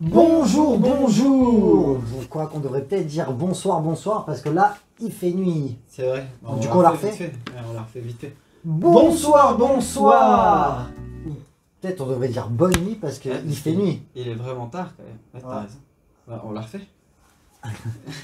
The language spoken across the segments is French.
Bonjour, bonjour. Je crois qu'on devrait peut-être dire bonsoir, bonsoir, parce que là, il fait nuit. C'est vrai. Bon, du coup, on la refait. Ouais, on la refait vite fait. Bonsoir, bonsoir. Peut-être on devrait dire bonne nuit, parce qu'il fait nuit. Il est vraiment tard quand même. Ouais, t'as raison. Bah, on la refait.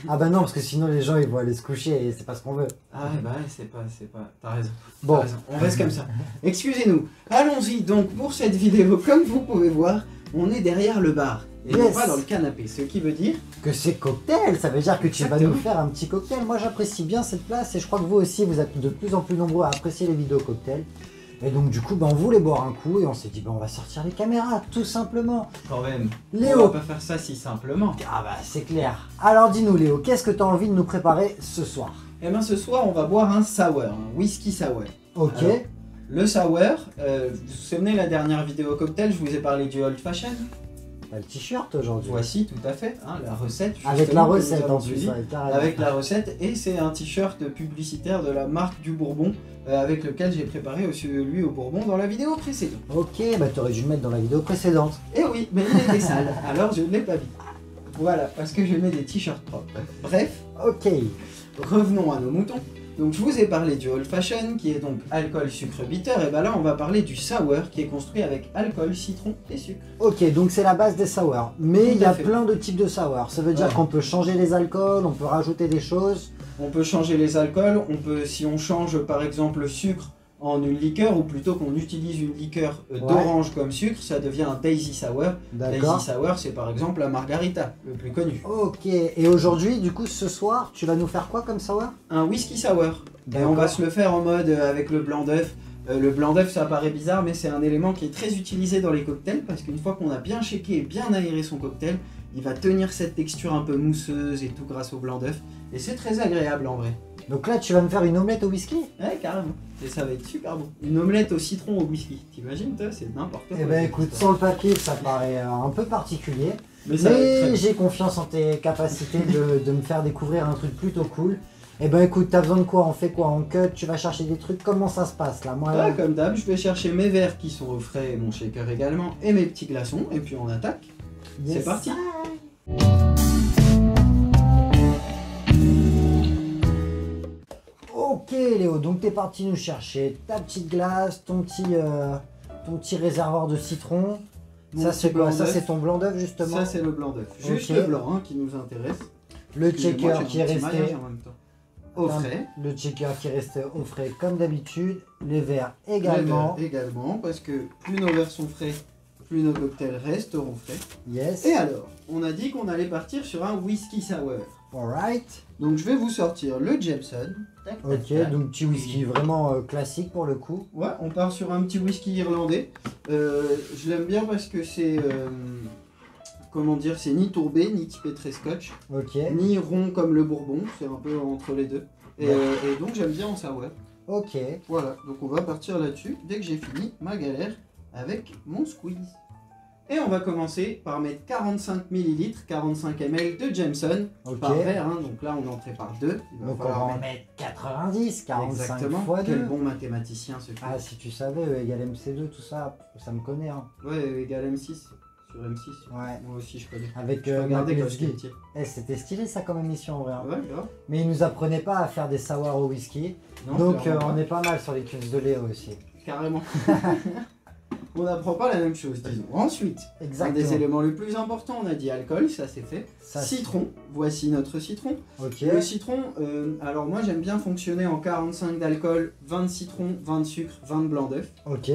Ah bah non, parce que sinon les gens ils vont aller se coucher et c'est pas ce qu'on veut. Ah ouais, bah ouais, c'est pas... T'as raison. Bon. Raison. On reste comme ça. Excusez-nous. Allons-y donc pour cette vidéo. Comme vous pouvez voir, on est derrière le bar. Et non pas dans le canapé. Ce qui veut dire... que c'est cocktail, ça veut dire que tu vas nous faire un petit cocktail. Moi j'apprécie bien cette place et je crois que vous aussi vous êtes de plus en plus nombreux à apprécier les vidéos cocktails. Et donc du coup on voulait boire un coup et on s'est dit on va sortir les caméras tout simplement. Quand même, Léo, on va pas faire ça si simplement. Ah bah c'est clair. Alors dis-nous Léo, qu'est-ce que tu as envie de nous préparer ce soir? Eh bien ce soir on va boire un sour, un whisky sour. Ok. Alors, le sour, vous vous souvenez la dernière vidéo cocktail, je vous ai parlé du old fashion. T'as le t-shirt aujourd'hui. Voici tout à fait, hein, la recette. Avec la recette en plus. Avec la recette, et c'est un t-shirt publicitaire de la marque du Bourbon avec lequel j'ai préparé celui au Bourbon dans la vidéo précédente. Ok, bah t'aurais dû le mettre dans la vidéo précédente. Et oui, mais il était sale, alors je ne l'ai pas mis. Voilà, parce que je mets des t-shirts propres. Bref, ok. Revenons à nos moutons. Donc je vous ai parlé du old fashion qui est donc alcool, sucre, bitter, et ben là on va parler du sour qui est construit avec alcool, citron et sucre. Ok, donc c'est la base des sours. Mais il y a plein de types de sour. Ça veut dire qu'on peut changer les alcools, on peut rajouter des choses. On peut changer les alcools, on peut, si on change par exemple le sucre en une liqueur, ou plutôt qu'on utilise une liqueur d'orange comme sucre, ça devient un Daisy Sour. Daisy Sour, c'est par exemple la margarita, le plus connu. Ok, et aujourd'hui, du coup, ce soir, tu vas nous faire quoi comme sour? Un whisky sour. Et on va se le faire en mode avec le blanc d'œuf. Le blanc d'œuf, ça paraît bizarre, mais c'est un élément qui est très utilisé dans les cocktails, parce qu'une fois qu'on a bien shaké et bien aéré son cocktail, il va tenir cette texture un peu mousseuse et tout grâce au blanc d'œuf. Et c'est très agréable en vrai. Donc là, tu vas me faire une omelette au whisky? Ouais, carrément. Et ça va être super bon. Une omelette au citron au whisky. T'imagines, toi, c'est n'importe quoi. Eh ben écoute, sans le papier, ça paraît un peu particulier. Mais j'ai confiance en tes capacités de me faire découvrir un truc plutôt cool. Eh ben écoute, t'as besoin de quoi? On fait quoi? En cut? Tu vas chercher des trucs? Comment ça se passe là? Moi, ouais, comme d'hab, je vais chercher mes verres qui sont au frais et mon shaker également. Et mes petits glaçons. Et puis on attaque. C'est parti. Ok Léo, donc t'es parti nous chercher ta petite glace, ton petit réservoir de citron. Ça c'est quoi? Ça c'est ton blanc d'œuf justement? Ça c'est le blanc d'œuf. Juste le blanc hein, qui nous intéresse. Le checker qui est resté au frais. Le checker qui est resté au frais comme d'habitude. Les verres également. Les verres également, parce que plus nos verres sont frais, plus nos cocktails resteront frais. Yes. Et alors, on a dit qu'on allait partir sur un whisky sour. Alright. Donc je vais vous sortir le Jameson. Ok, donc petit whisky vraiment classique pour le coup. Ouais, on part sur un petit whisky irlandais. Je l'aime bien parce que c'est... comment dire, c'est ni tourbé, ni typé très scotch. Ok. Ni rond comme le bourbon, c'est un peu entre les deux. Et donc j'aime bien en sour. Ok. Voilà, donc on va partir là-dessus dès que j'ai fini ma galère avec mon squeeze. Et on va commencer par mettre 45 ml, 45 ml de Jameson par verre, hein, donc là on en prépare 2. Donc on va en mettre 90, 45 exactement. fois 2. Quel bon mathématicien ce Ah si tu savais, E égale MC2, tout ça, ça me connaît. Hein. Ouais, E égale M6, sur M6. Ouais. Moi aussi je connais. Avec regardez quand j'étais petit. C'était stylé ça comme émission en vrai. Hein. Ouais, grave. Mais il nous apprenait pas à faire des sour au whisky. Non, donc on est pas mal sur les cuves de Léo aussi. Carrément. On n'apprend pas la même chose, disons. Ensuite, un des éléments les plus importants, on a dit alcool, ça c'est fait. Citron, voici notre citron. Okay. Le citron, alors moi j'aime bien fonctionner en 45 d'alcool, 20 de citron, 20 de sucre, 20 de blanc d'œuf. Ok.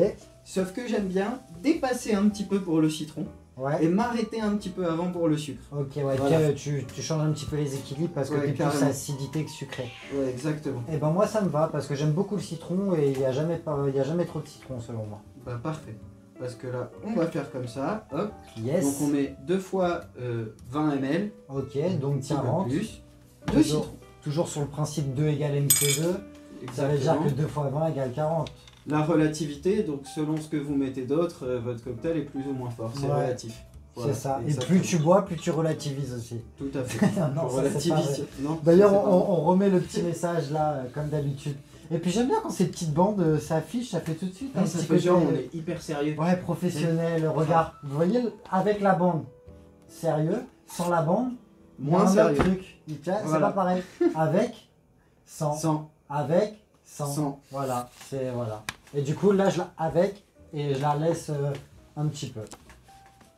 Sauf que j'aime bien dépasser un petit peu pour le citron. Ouais. Et m'arrêter un petit peu avant pour le sucre. Ok, ouais, voilà. Tu changes un petit peu les équilibres parce que t'es plus acidité que sucré. Ouais, exactement. Et ben moi ça me va parce que j'aime beaucoup le citron et il n'y a jamais trop de citron selon moi. Bah parfait. Parce que là, on va faire comme ça, hop. Yes. Donc on met 2 fois 20 ml. Ok, donc 40. Plus. De citron. Toujours sur le principe 2 égale MC2. Exactement. Ça veut dire que 2 fois 20 égale 40. La relativité, donc selon ce que vous mettez d'autre, votre cocktail est plus ou moins fort, c'est relatif. Voilà. C'est ça, et plus tu bois, plus tu relativises aussi. Tout à fait. Non, relativise. D'ailleurs, on remet le petit message là, comme d'habitude. Et puis j'aime bien quand ces petites bandes s'affichent, ça fait tout de suite. Ça fait genre, on est hyper sérieux. Ouais, professionnel, regarde, vous voyez, avec la bande. sérieux, sans la bande, Moins un autre sérieux. truc. C'est Voilà. pas pareil. Avec, sans. Sans. Avec, sans. Sans. Voilà, c'est voilà. Et du coup, là, je la avec et je la laisse un petit peu.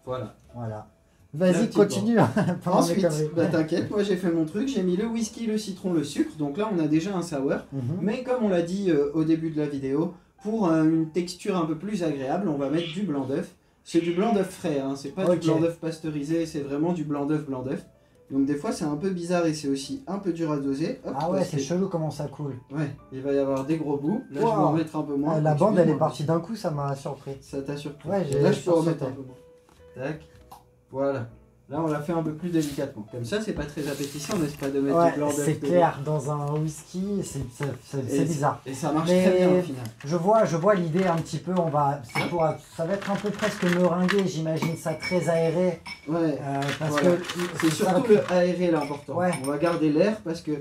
Voilà. Voilà. La Vas-y, petite continue. pendant mes Ensuite, conneries. bah t'inquiète, moi j'ai fait mon truc, j'ai mis le whisky, le citron, le sucre, donc là on a déjà un sour. Mhm. Mais comme on l'a dit au début de la vidéo, pour une texture un peu plus agréable, on va mettre du blanc d'œuf. C'est du blanc d'œuf frais, hein, c'est pas Ok. du blanc d'œuf pasteurisé, c'est vraiment du blanc d'œuf, blanc d'œuf. Donc des fois c'est un peu bizarre et c'est aussi un peu dur à doser. Hop, Ah ouais, parce c'est que- chelou comment ça coule. Ouais, il va y avoir des gros bouts. Là je vais Wow. en mettre un peu moins. La bande, elle est Excuse-moi. partie d'un coup, ça m'a surpris. Ça t'a surpris. Ouais, j'ai Là je peux en sursauté. mettre un peu moins. Tac. Voilà. Là on l'a fait un peu plus délicatement. Comme ça c'est pas très appétissant, n'est-ce pas, de mettre du Ouais, blanc d'œuf c'est dedans. clair, dans un whisky, c'est bizarre. Et ça marche Mais- très bien au final. Je vois l'idée un petit peu, ça va être un peu presque meringué, j'imagine ça très aéré. Ouais. Parce Voilà. que C'est ça va- surtout le aéré l'important. Ouais. On va garder l'air parce que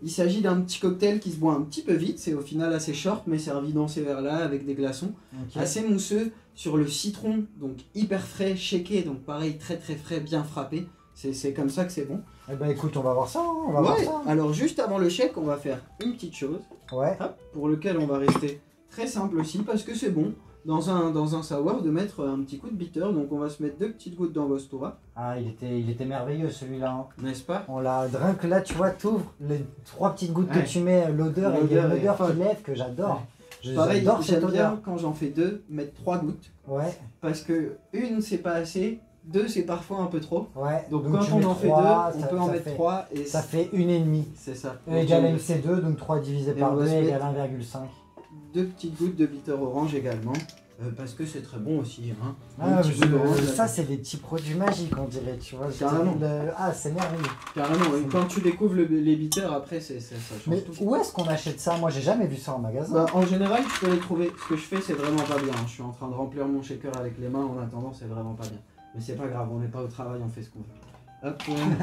il s'agit d'un petit cocktail qui se boit un petit peu vite. C'est au final assez short mais servi dans ces verres là avec des glaçons. Ok. Assez mousseux sur le citron, donc hyper frais, shaké, donc pareil très très frais, bien frappé. C'est comme ça que c'est bon. Eh ben écoute, on va voir ça, hein, on va voir Ouais. ça. Alors juste avant le shake, on va faire une petite chose. Ouais. Hop, pour lequel on va rester très simple aussi parce que c'est bon dans un sour de mettre un petit coup de bitter. Donc on va se mettre 2 petites gouttes d'angostura, Ah, il était merveilleux celui-là. Hein. n'est-ce pas? On l'a rien que là, tu vois, t'ouvres les 3 petites gouttes Ouais. que tu mets, l'odeur, et il y a une L'odeur est odeur qui folle. lève que j'adore. Pareil, J'adore cette j'aime odeur. bien quand j'en fais 2, mettre 3 gouttes. Ouais, Parce que une c'est pas assez, 2 c'est parfois un peu trop. ouais. Donc, tu quand mets on en fait 2, trois, on ça- peut en ça mettre fait- 3 et Ça fait 1,5. c'est ça. E Donc, égale on met MC2, donc 3 divisé Et par on va 2 se égale 1,5. 2 petites gouttes de bitter orange également. Parce que c'est très bon aussi. Hein. Un Ah, petit peu d'orange, ça, c'est des petits produits magiques, on dirait, tu vois. Carrément. Ah, c'est merveilleux. carrément. Et quand tu découvres les bitters, après ça change Mais tout. où est-ce qu'on achète ça? Moi, j'ai jamais vu ça en magasin. Bah, en général, tu peux les trouver. Ce que je fais, c'est vraiment pas bien. Je suis en train de remplir mon shaker avec les mains. En attendant, c'est vraiment pas bien. Mais c'est pas grave, on n'est pas au travail, on fait ce qu'on veut. Hop,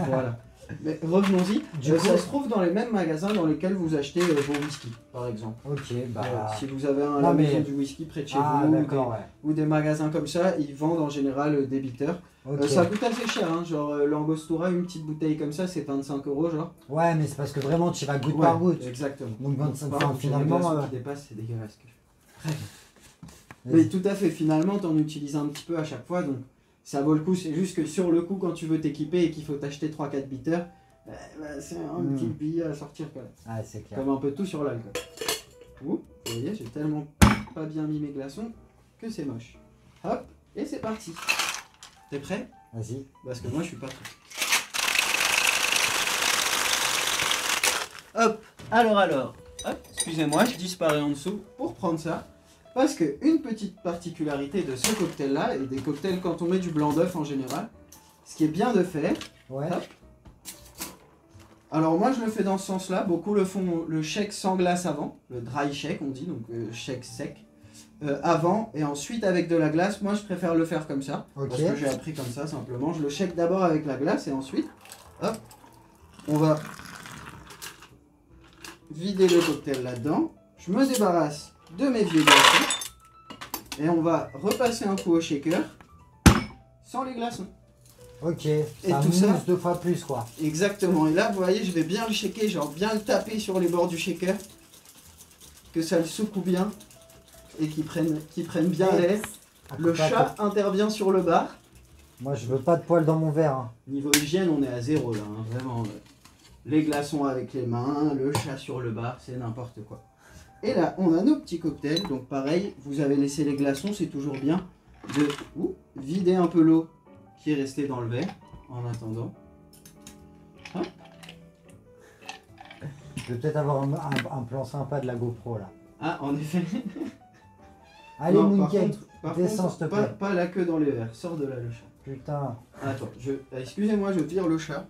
voilà. Mais revenons-y. Du coup- Ça se trouve dans les mêmes magasins dans lesquels vous achetez vos whisky, par exemple. Ok, bah. Si vous avez Non, la mais- maison du whisky près de chez Ah, vous, d'accord, ouais. ou des magasins comme ça, ils vendent en général des bitters. Ok. Ça coûte assez cher, hein. Genre l'Angostura, une petite bouteille comme ça, c'est 25 €, genre. Ouais, mais c'est parce que vraiment, tu vas goutte Ouais, par goutte. Exactement. Donc, 25, Par enfin, contre, finalement. les glaçons qui dépassent, c'est dégueulasse. Vas-y. Mais tout à fait, finalement, t'en utilises un petit peu à chaque fois, donc ça vaut le coup. C'est juste que sur le coup, quand tu veux t'équiper et qu'il faut t'acheter 3-4 bitters, c'est un petit billet à sortir quand même. Ah, c'est clair. Comme un peu tout sur l'alcool. Ouh, vous voyez, j'ai tellement pas bien mis mes glaçons que c'est moche. Hop, et c'est parti. T'es prêt? Vas-y. Parce que moi, je suis pas prêt. Hop, alors. Hop, excusez-moi, je disparais en dessous pour prendre ça. Parce que une petite particularité de ce cocktail-là, et des cocktails quand on met du blanc d'œuf en général, ce qui est bien de faire. Ouais. Hop. Alors moi je le fais dans ce sens-là, beaucoup le font le shake sans glace avant, le dry shake on dit, donc shake sec, avant et ensuite avec de la glace. Moi je préfère le faire comme ça, Ok. parce que j'ai appris comme ça simplement. Je le shake d'abord avec la glace et ensuite, hop, on va vider le cocktail là-dedans. Je me débarrasse de mes vieux glaçons et on va repasser un coup au shaker sans les glaçons. Ok. Et Ça tout mousse ça- 2 fois plus, quoi. Exactement, et là vous voyez je vais bien le shaker, genre bien le taper sur les bords du shaker, que ça le secoue bien et qu'il prenne bien l'air. Le chat intervient sur le bar. Moi, je veux pas de poils dans mon verre. Hein. Niveau hygiène on est à 0 là, hein, vraiment. Les glaçons avec les mains, le chat sur le bar, c'est n'importe quoi. Et là on a nos petits cocktails, donc pareil, vous avez laissé les glaçons, c'est toujours bien de vider un peu l'eau qui est restée dans le verre en attendant. Je vais peut-être avoir un plan sympa de la GoPro, là. Ah en effet. Allez, Non, nickel. par Descends, contre, s'il te pas, plaît. pas la queue dans les verres, sors de là le chat. Putain. Attends, excusez-moi, je vire le chat.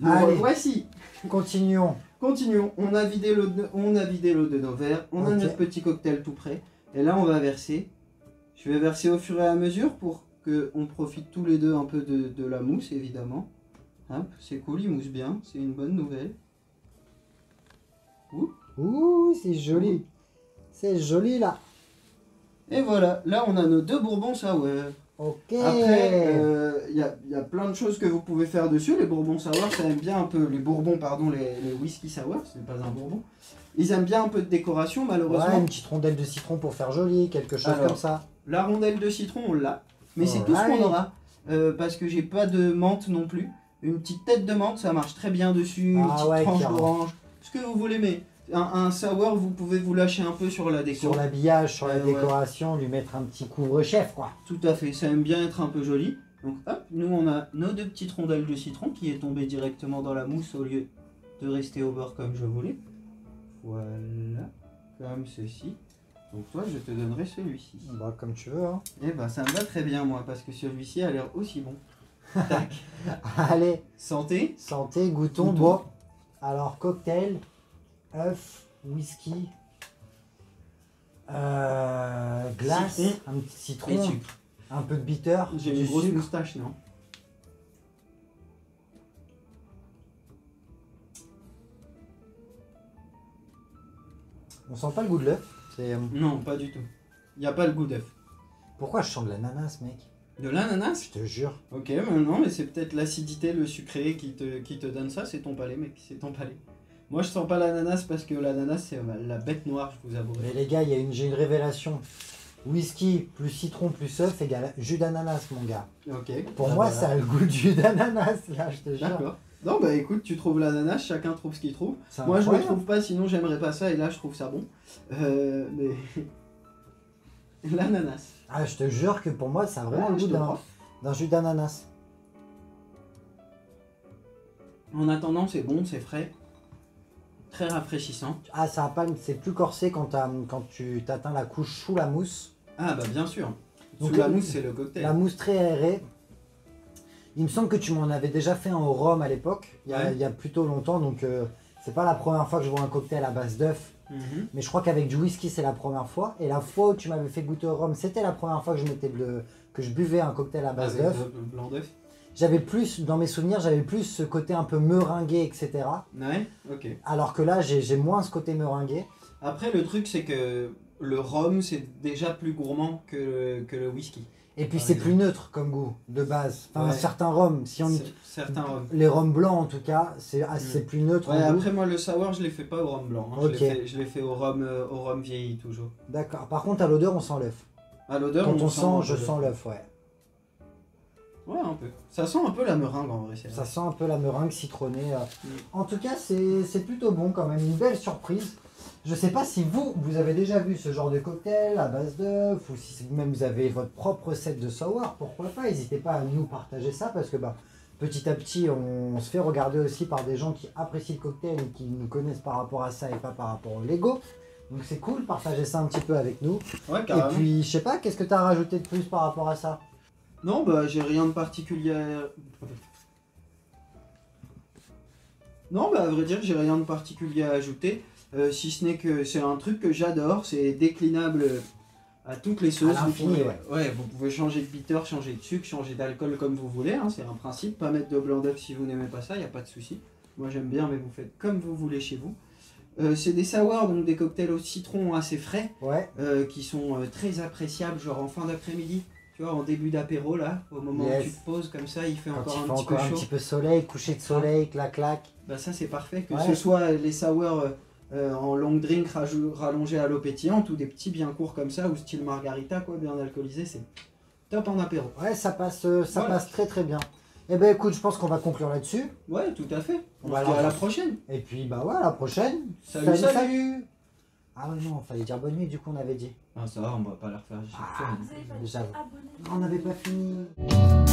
Nous Allez. voici. Continuons. Continuons. On a vidé l'eau de nos verres. On a Ok. notre petit cocktail tout prêt. Et là, on va verser. Je vais verser au fur et à mesure pour qu'on profite tous les deux un peu de la mousse, évidemment. Hop, c'est cool, il mousse bien. C'est une bonne nouvelle. Ouh, c'est joli. C'est joli, là. Et voilà, là, on a nos 2 bourbons sour. Ok. Après, il y a plein de choses que vous pouvez faire dessus. Les bourbons sour, ça aime bien un peu. Les bourbons, pardon, les whisky sour, ce n'est pas un bourbon. Ils aiment bien un peu de décoration, malheureusement. Ouais, une petite rondelle de citron pour faire joli, quelque chose comme ça. La rondelle de citron, on l'a. Mais c'est Oh, tout ce qu'on ouais. aura. Parce que j'ai pas de menthe non plus. Une petite tête de menthe, ça marche très bien dessus. Une Ah petite ouais, tranche carrément. d'orange. Ce que vous voulez, mais un sour, vous pouvez vous lâcher un peu sur la déco. Sur l'habillage, sur la Ouais. décoration, lui mettre un petit couvre-chef, quoi. Tout à fait, ça aime bien être un peu joli. Donc hop, nous on a nos 2 petites rondelles de citron qui est tombée directement dans la mousse au lieu de rester au bord comme je voulais. Voilà, comme ceci. Donc toi je te donnerai celui-ci. Bah, comme tu veux, hein. Et bah ça me va très bien moi parce que celui-ci a l'air aussi bon. Tac. Allez, Santé. santé, goûtons. Goûtons. Bon, alors cocktail, œuf, whisky, glace, Citron. un petit Et citron, sucre. un peu de bitter, J'ai du une grosse sucre. moustache, non? On sent pas le goût de l'œuf. C'est Non, pas du tout. Il n'y a pas le goût d'œuf. pourquoi je sens de l'ananas, mec. De l'ananas? Je te jure. Ok, mais non, mais c'est peut-être l'acidité, le sucré qui te donne ça, c'est ton palais, mec, c'est ton palais. Moi, je sens pas l'ananas parce que l'ananas, c'est la bête noire, je vous avouerai. Mais les gars, j'ai une révélation. Whisky plus citron plus œuf égale jus d'ananas, mon gars. Ok. Pour Ah, moi, voilà. ça a le goût de jus d'ananas, là, je te jure. D'accord. Non, bah écoute, tu trouves l'ananas, chacun trouve ce qu'il trouve. C'est Moi, je le incroyable. trouve pas, sinon j'aimerais pas ça, et là, je trouve ça bon. Mais. L'ananas. Ah, je te jure que pour moi, ça a vraiment Ouais, le je goût te crois. d'un jus d'ananas. En attendant, c'est bon, c'est frais. Très rafraîchissant. Ah, ça a pas, c'est plus corsé quand tu t'atteins la couche sous la mousse. Ah, bah bien sûr. Donc, Sous la mousse, c'est le cocktail. La mousse très aérée. Il me semble que tu m'en avais déjà fait un au rhum à l'époque, Ouais. il y a plutôt longtemps, donc c'est pas la première fois que je vois un cocktail à base d'œuf. Mhm. Mais je crois qu'avec du whisky c'est la première fois. Et la fois où tu m'avais fait goûter au rhum, c'était la première fois que je buvais un cocktail à base Avec d'œuf. le blanc d'œuf. J'avais plus, dans mes souvenirs, j'avais plus ce côté un peu meringué, etc. Ouais, ok. Alors que là, j'ai moins ce côté meringué. Après, le truc, c'est que le rhum, c'est déjà plus gourmand que le whisky. Et puis Par c'est exemple. plus neutre comme goût, de base. Enfin, Ouais. certains rhums, Certains rhums. les rhums blancs en tout cas, c'est plus neutre Ouais, en goût. après, moi, le sour, je l'ai fait pas au rhum blanc. Hein. Ok. Je l'ai fait au rhum vieilli, toujours. D'accord. Par contre, à l'odeur, on sent l'œuf. À l'odeur, Quand on un sent, peu je le- sens l'œuf, ouais. Ouais, un peu. Ça sent un peu la meringue, en vrai. C'est Ça vrai. sent un peu la meringue citronnée. En tout cas, c'est plutôt bon quand même, une belle surprise. Je sais pas si vous avez déjà vu ce genre de cocktail à base d'œuf, ou si même vous avez votre propre set de sour, pourquoi pas, n'hésitez pas à nous partager ça, parce que petit à petit, on se fait regarder aussi par des gens qui apprécient le cocktail et qui nous connaissent par rapport à ça et pas par rapport au Lego. Donc c'est cool, partagez ça un petit peu avec nous. Ouais, Et carrément. puis, je sais pas, qu'est-ce que tu as rajouté de plus par rapport à ça? Non, bah, j'ai rien de particulier. Non, bah, à vrai dire, j'ai rien de particulier à ajouter. Si ce n'est que c'est un truc que j'adore, c'est déclinable à toutes les sauces. À l'infini, Vous pouvez changer de bitter, changer de sucre, changer d'alcool comme vous voulez. Hein, c'est un principe. Pas mettre de blanc d'œuf si vous n'aimez pas ça, il n'y a pas de souci. Moi j'aime bien, mais vous faites comme vous voulez chez vous. C'est des sours, donc des cocktails au citron assez frais, Ouais, qui sont très appréciables, genre en fin d'après-midi. Tu vois, en début d'apéro, là, au moment Yes. où tu te poses comme ça, il fait quand encore il fait un petit peu encore un chaud. petit peu soleil, coucher de soleil, clac-clac. Bah ça c'est parfait, que Ouais. ce soit les sours en long drink rallongés à l'eau pétillante ou des petits bien courts comme ça, ou style margarita, quoi, bien alcoolisé, c'est top en apéro. Ouais, ça passe Voilà. très très bien. Eh ben écoute, je pense qu'on va conclure là-dessus. Ouais, tout à fait. On Bah se dit alors, à la prochaine. Et puis bah ouais, à la prochaine. Salut, salut. Salut. Ah ouais, non, fallait dire bonne nuit du coup on avait dit. Ah ça va, on va pas la refaire. Ah, Vous avez pas J'avoue. été abonné. On n'avait pas fini.